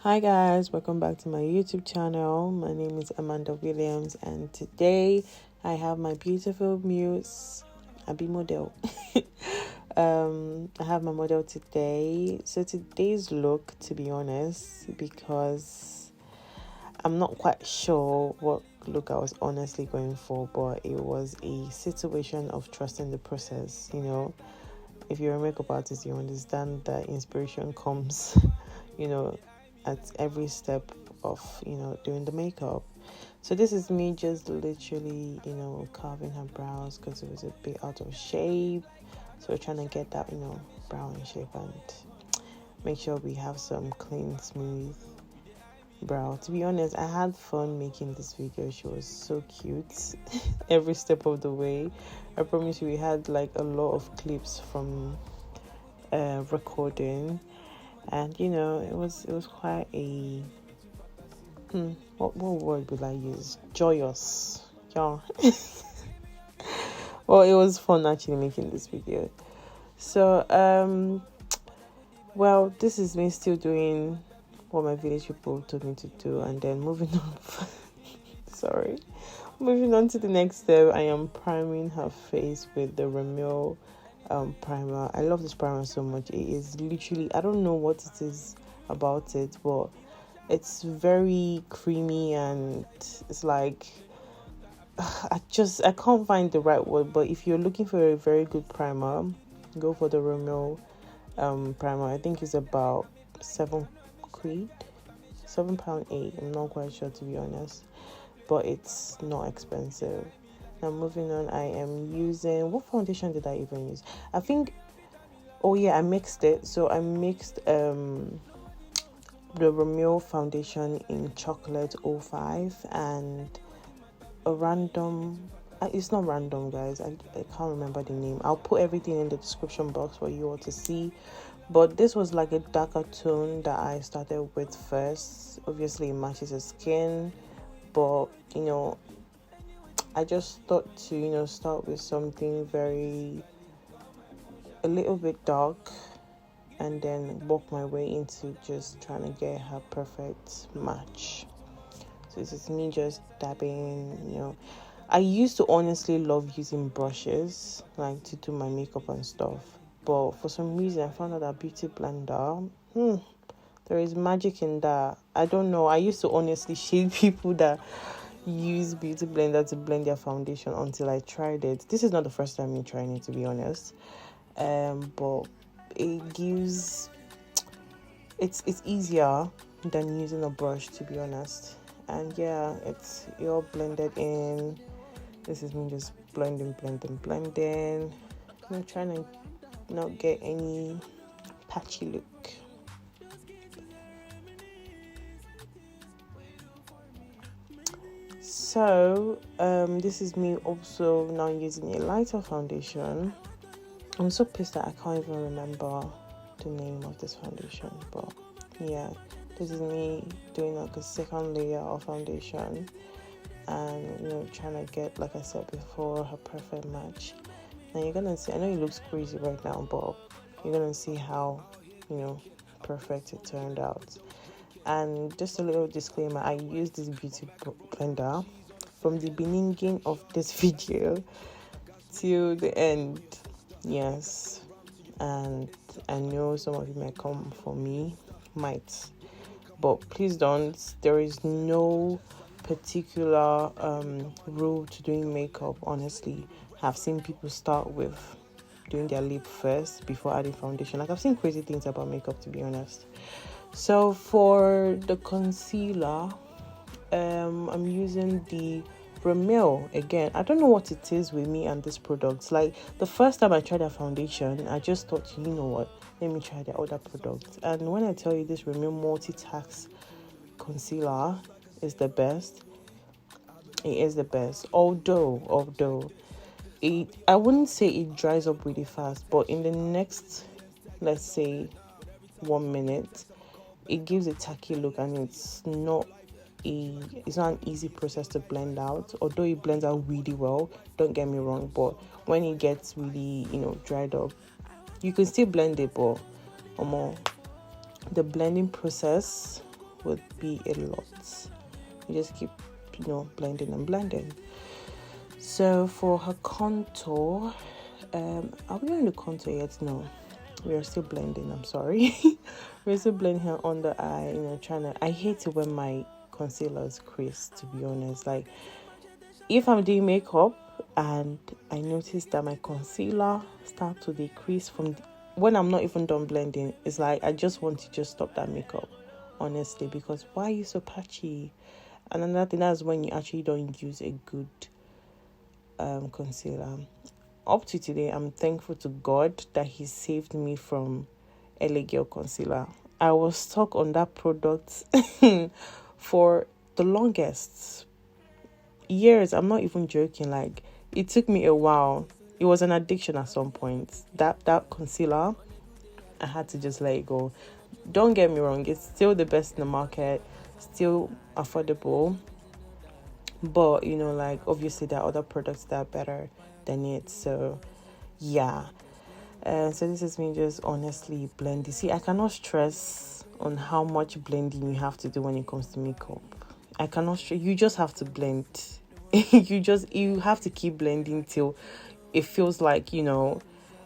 Hi guys, welcome back to my YouTube channel. My name is Amanda Williams and today I have my beautiful muse, Abi model. I have my model today. So today's look, to be honest, because I'm not quite sure what look I was honestly going for, but it was a situation of trusting the process. If you're a makeup artist, you understand that inspiration comes, at every step of, doing the makeup. So this is me just literally, carving her brows because it was a bit out of shape. So we're trying to get that, brow in shape and make sure we have some clean, smooth brow. To be honest, I had fun making this video. She was so cute every step of the way. I promise you, we had like a lot of clips from recording, and it was quite a what word will I use? Joyous, yeah. Well, it was fun actually making this video. So well, this is me still doing what my village people told me to do, and then moving on. Sorry, moving on to the next step. I am priming her face with the Rimmel primer. I love this primer so much. It is literally, I don't know what it is about it, but it's very creamy and it's like I can't find the right word. But if you're looking for a very good primer, go for the Rimmel primer. I think it's about £7.8. I'm not quite sure, to be honest, but it's not expensive. Now moving on, I am using, what foundation did I even use? I think, oh yeah, I mixed it. So I mixed the Rimmel foundation in chocolate 05 and a random, it's not random guys, I can't remember the name. I'll put everything in the description box for you all to see, but this was like a darker tone that I started with first. Obviously it matches the skin, but I just thought to start with something a little bit dark and then work my way into just trying to get her perfect match. So this is me just dabbing. I used to honestly love using brushes like to do my makeup and stuff, but for some reason I found out that beauty blender, there is magic in that. I don't know, I used to honestly shade people that use beauty blender to blend their foundation until I tried it. This is not the first time me trying it, to be honest, but it gives, it's easier than using a brush, to be honest. And yeah, it's all blended in. This is me just blending, trying to not get any patchy look. So this is me also now using a lighter foundation. I'm so pissed that I can't even remember the name of this foundation, but yeah, this is me doing like a second layer of foundation and trying to get, like I said before, her perfect match. And you're gonna see, I know it looks crazy right now, but you're gonna see how perfect it turned out. And just a little disclaimer, I use this beauty blender from the beginning of this video till the end. Yes, and I know some of you might come for me, but please don't. There is no particular rule to doing makeup. Honestly, I've seen people start with doing their lip first before adding foundation. Like, I've seen crazy things about makeup, to be honest. So for the concealer, I'm using the Rimmel again. I don't know what it is with me and this product. Like, the first time I tried a foundation, I just thought, you know what, let me try the other product. And when I tell you this Rimmel multitasker concealer is the best, it is the best. Although I wouldn't say it dries up really fast, but in the next, let's say, 1 minute, it gives a tacky look, and it's not an easy process to blend out. Although it blends out really well, don't get me wrong, but when it gets really dried up, you can still blend it, but the blending process would be a lot. You just keep, blending and blending. So for her contour, are we on the contour yet? No, we are still blending. I'm sorry. We're still blending her on the eye, I hate it when my concealer is creased, to be honest. Like, if I'm doing makeup and I notice that my concealer starts to decrease when I'm not even done blending, it's like I just want to just stop that makeup, honestly, because why are you so patchy? And another thing, that's when you actually don't use a good concealer. Up to today, I'm thankful to God that He saved me from LA Girl concealer. I was stuck on that product for the longest years. I'm not even joking. Like, it took me a while. It was an addiction at some point. That concealer, I had to just let it go. Don't get me wrong, it's still the best in the market, still affordable, but like, obviously there are other products that are better than it. So yeah, so this is me just honestly blending. See, I cannot stress on how much blending you have to do when it comes to makeup. I cannot stress. You just have to blend. you have to keep blending till it feels like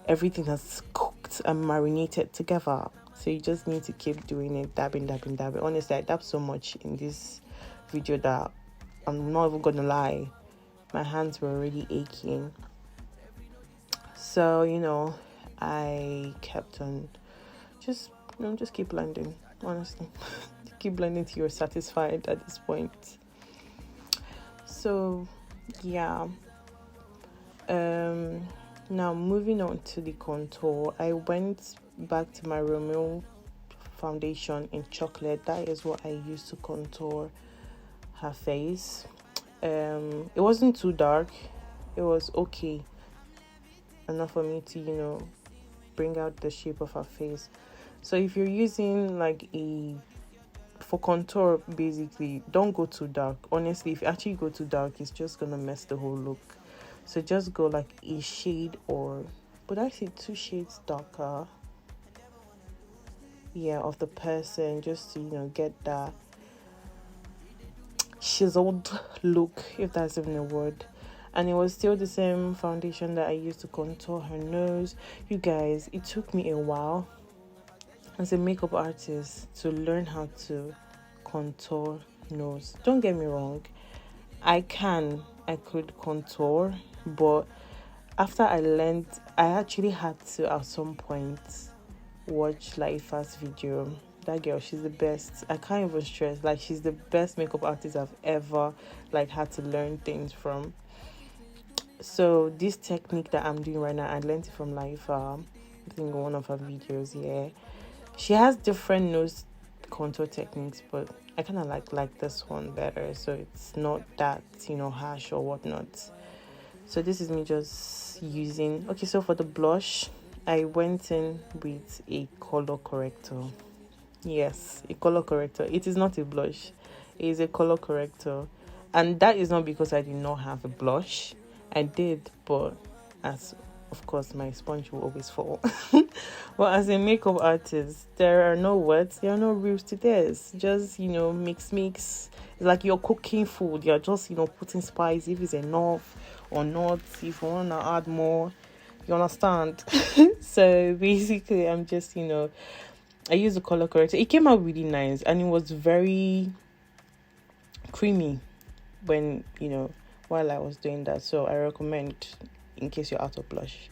everything has cooked and marinated together. So you just need to keep doing it, dabbing. Honestly, I dabbed so much in this video that I'm not even gonna lie, my hands were already aching. So I kept on just keep blending, honestly. Keep blending till you're satisfied at this point. So yeah, now moving on to the contour, I went back to my Rimmel foundation in chocolate. That is what I used to contour her face. It wasn't too dark, it was okay enough for me to bring out the shape of her face. So if you're using like for contour, basically don't go too dark. Honestly, if you actually go too dark, it's just gonna mess the whole look. So just go like a shade, or would I say 2 shades darker, of the person, just to get that chiseled look, if that's even a word. And it was still the same foundation that I used to contour her nose. You guys, it took me a while as a makeup artist to learn how to contour nose. Don't get me wrong, I could contour, but after I learned, I actually had to at some point watch Laifa's video. That girl, she's the best. I can't even stress, like, she's the best makeup artist I've ever had to learn things from. So this technique that I'm doing right now, I learned it from Laifa. I think one of her videos. Yeah, she has different nose contour techniques, but I kind of like this one better, so it's not that harsh or whatnot. So this is me just using. Okay, so for the blush, I went in with a color corrector. Yes, a color corrector. It is not a blush, it is a color corrector. And that is not because I did not have a blush. I did, but as of course my sponge will always fall. But as a makeup artist, there are no words, there are no rules to this. Just mix. It's like you're cooking food. You're just putting spice, if it's enough or not, if you want to add more, you understand. So basically, I'm just I used the color corrector. It came out really nice, and it was very creamy when while I was doing that. So I recommend, in case you're out of blush.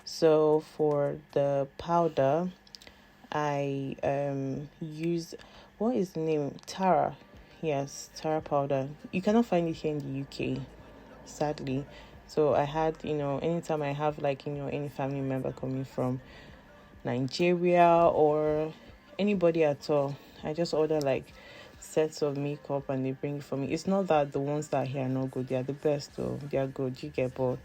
So for the powder, I used, what is the name, Tara. Yes, Tara powder. You cannot find it here in the UK, sadly. So I had anytime I have any family member coming from Nigeria or anybody at all, I just order sets of makeup and they bring it for me. It's not that the ones that are here are not good, they are the best though, they are good, you get, but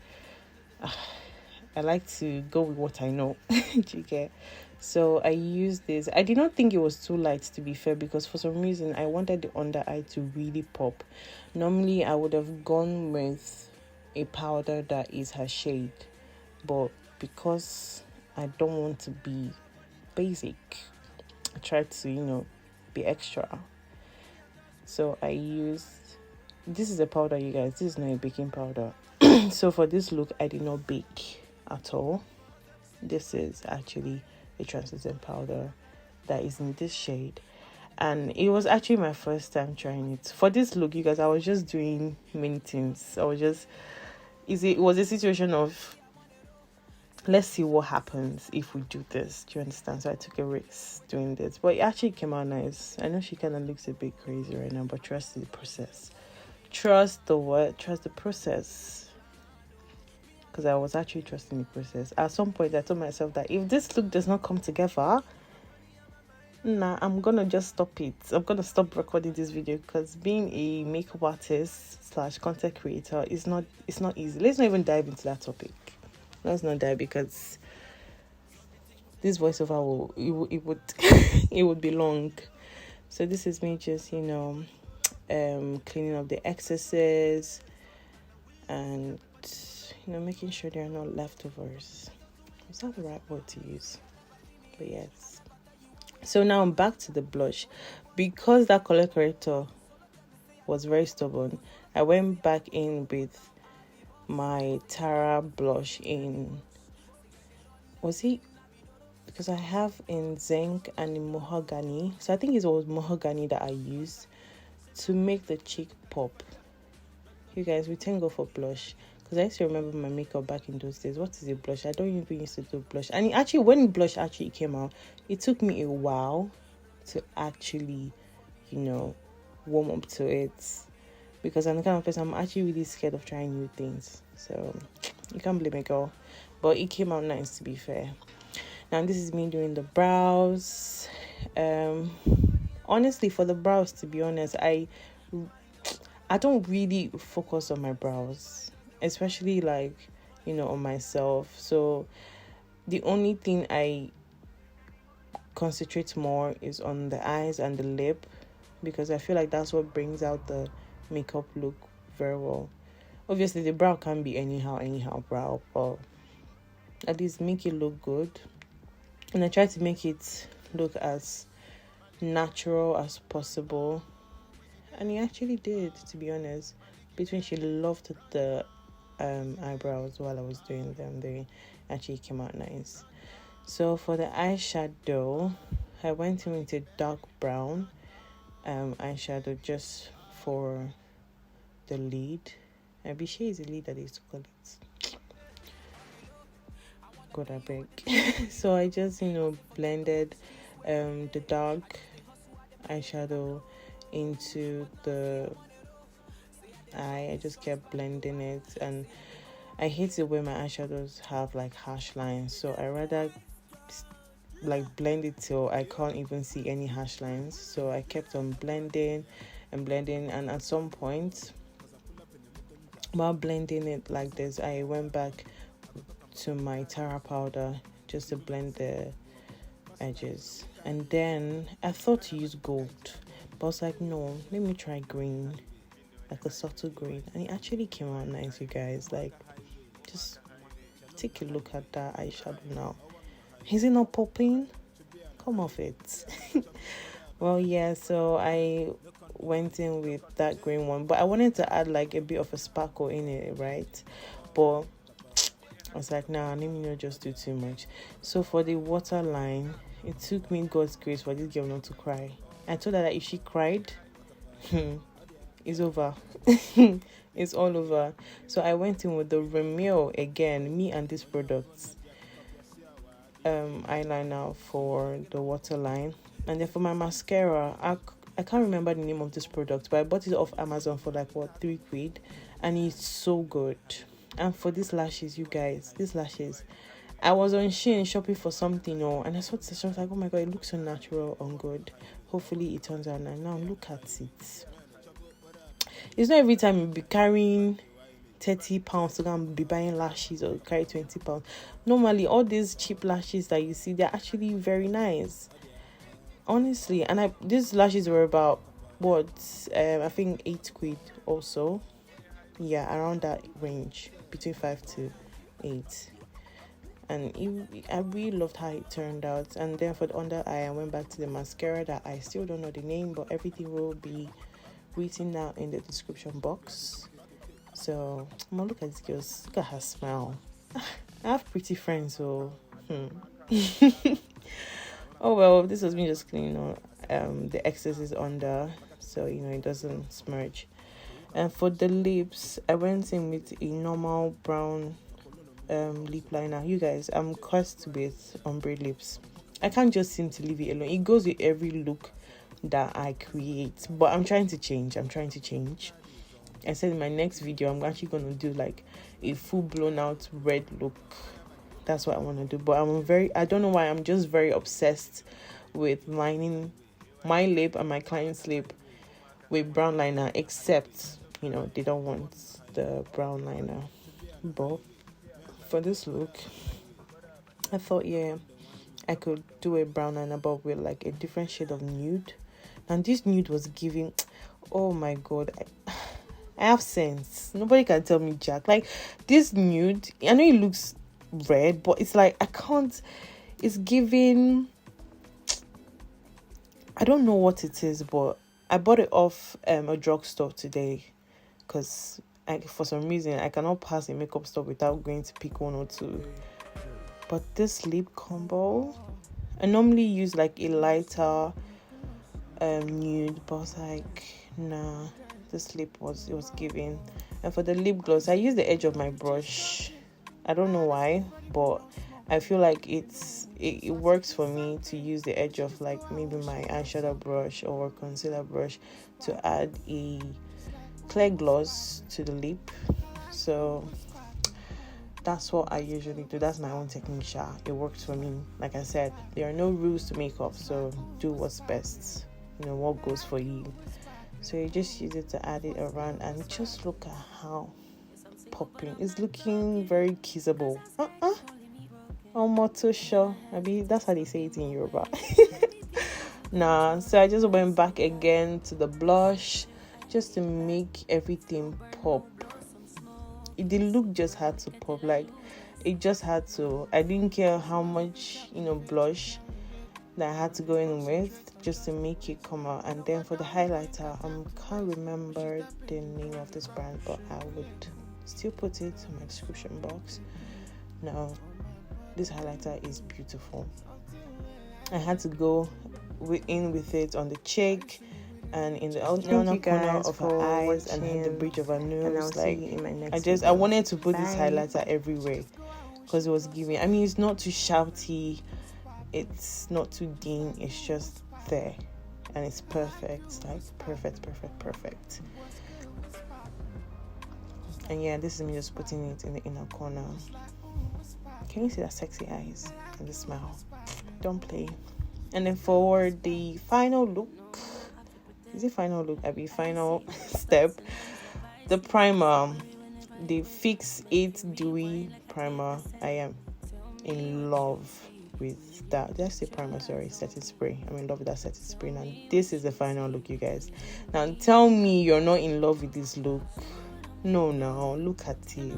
I like to go with what I know. You get. So I used this. I did not think it was too light, to be fair, because for some reason I wanted the under eye to really pop. Normally I would have gone with a powder that is her shade, but because I don't want to be basic, I tried to be extra. So I used, this is a powder, you guys, this is not a baking powder. So for this look, I did not bake at all. This is actually a translucent powder that is in this shade, and it was actually my first time trying it. For this look, you guys, I was just doing many things. I was just, it was a situation of, let's see what happens if we do this. Do you understand? So I took a risk doing this, but it actually came out nice. I know she kind of looks a bit crazy right now, but trust the process. Trust the what? Trust the process. Because I was actually trusting the process. At some point, I told myself that if this look does not come together, nah, I'm gonna just stop it. I'm gonna stop recording this video, because being a makeup artist / content creator is not, it's not easy. Let's not even dive into that topic. Let's not dive, because this voiceover will it would it would be long. So this is me just, you know, cleaning up the excesses and, you know, making sure there are no leftovers. Is that the right word to use? But yes. So now I'm back to the blush. Because that color corrector was very stubborn, I went back in with my Tara blush in, was it, because I have in zinc and in mahogany. So I think it was mahogany that I used to make the cheek pop. You guys, we thank God for blush, because I used to remember my makeup back in those days. What is a blush? I don't even used to do blush. And it actually, when blush actually came out, it took me a while to actually, you know, warm up to it, because I'm the kind of person, I'm actually really scared of trying new things. So you can't blame me, girl. But it came out nice, to be fair. Now this is me doing the brows. Honestly, for the brows, to be honest, I don't really focus on my brows, especially like, you know, on myself. So the only thing I concentrate more is on the eyes and the lip, because I feel like that's what brings out the makeup look very well. Obviously the brow can be anyhow brow, but at least make it look good. And I try to make it look as natural as possible, and it actually did, to be honest. Between, she loved the eyebrows while I was doing them. They actually came out nice. So for the eyeshadow, I went in with a dark brown eyeshadow just for the lid. Abishe is the lid that they used to call it. God, I beg. So I just, you know, blended the dark eyeshadow into the eye. I just kept blending it, and I hate the way my eyeshadows have like harsh lines, so I rather like blend it till I can't even see any harsh lines. So I kept on blending and blending, and at some point while blending it like this, I went back to my Tara powder just to blend the edges. And then I thought to use gold, but I was like, no, let me try green, like a subtle green, and it actually came out nice, you guys. Like, just take a look at that eyeshadow now. Is it not popping? Come off it. Well, yeah, so I went in with that green one, but I wanted to add like a bit of a sparkle in it, right? But I was like, nah, let me not just do too much. So for the waterline, it took me God's grace for this girl not to cry. I told her that if she cried, it's over. It's all over. So I went in with the Rimmel again, me and this product, eyeliner for the waterline. And then for my mascara, I can't remember the name of this product, but I bought it off Amazon for like, what, £3, and it's so good. And for these lashes, you guys, these lashes, I was on Shein shopping for something, and I saw this, I was like, oh my god, it looks so natural and good. Hopefully it turns out nice. Now look at it. It's not every time you'll be carrying £30 to go and be buying lashes, or carry £20. Normally all these cheap lashes that you see, they're actually very nice, honestly. And these lashes were about, what, I think £8 also. Yeah, around that range, between 5 to 8. And I really loved how it turned out. And then for the under eye, I went back to the mascara that I still don't know the name, but everything will be written down in the description box. So I'm gonna look at this girl's, look at her smile. I have pretty friends, so oh well, this was me just cleaning on the excess is under, so it doesn't smudge. And for the lips, I went in with a normal brown lip liner. You guys, I'm cursed with ombre lips. I can't just seem to leave it alone. It goes with every look that I create, but I'm trying to change. I said in my next video I'm actually gonna do like a full blown out red look. That's what I want to do. But I don't know why, I'm just very obsessed with lining my lip and my client's lip with brown liner, except they don't want the brown liner. But for this look, I thought I could do a brown liner but with like a different shade of nude. And this nude was giving, oh my god, I have sense. Nobody can tell me jack. Like this nude, I know it looks red, but it's like I can't, it's giving, I don't know what it is, but I bought it off a drugstore today because for some reason I cannot pass a makeup store without going to pick one or two. But this lip combo, I normally use like a lighter nude, but I was like, nah, this lip was giving. And for the lip gloss, I use the edge of my brush. I don't know why, but I feel like it works for me to use the edge of like maybe my eyeshadow brush or concealer brush to add a clear gloss to the lip. So that's what I usually do. That's my own technique. It works for me. Like I said, there are no rules to makeup, so do what's best. What goes for you. So you just use it to add it around, and just look at how popping. It's looking very kissable. Almost sure. That's how they say it in Yoruba. Nah, so I just went back again to the blush just to make everything pop. The look just had to pop. Like it just had to. I didn't care how much blush that I had to go in with just to make it come out. And then for the highlighter, I can't remember the name of this brand, but I would still put it in my description box. Now this highlighter is beautiful. I had to go in with it on the cheek and in the outer corner of her eyes and in the bridge of her nose. Like I wanted to put this highlighter everywhere because it was giving. It's not too shouty, it's not too dim, it's just there, and it's perfect. Like perfect. And this is me just putting it in the inner corner. Can you see that sexy eyes and the smile? Don't play. And then for the final look, final step, the primer, the Fix It Dewy primer. I am in love with that. Did I say primer? Sorry, setting spray. I'm in love with that setting spray. Now this is the final look, you guys. Now tell me you're not in love with this look. No, look at it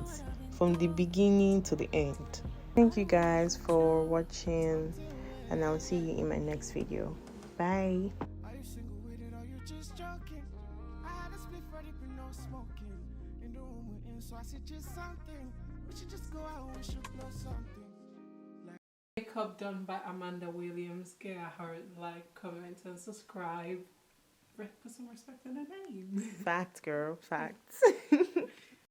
from the beginning to the end. Thank you guys for watching, and I'll see you in my next video. Bye. Makeup done by Amanda Williams. Get her like, comment, and subscribe. Put some respect on her name. Facts, girl. Facts.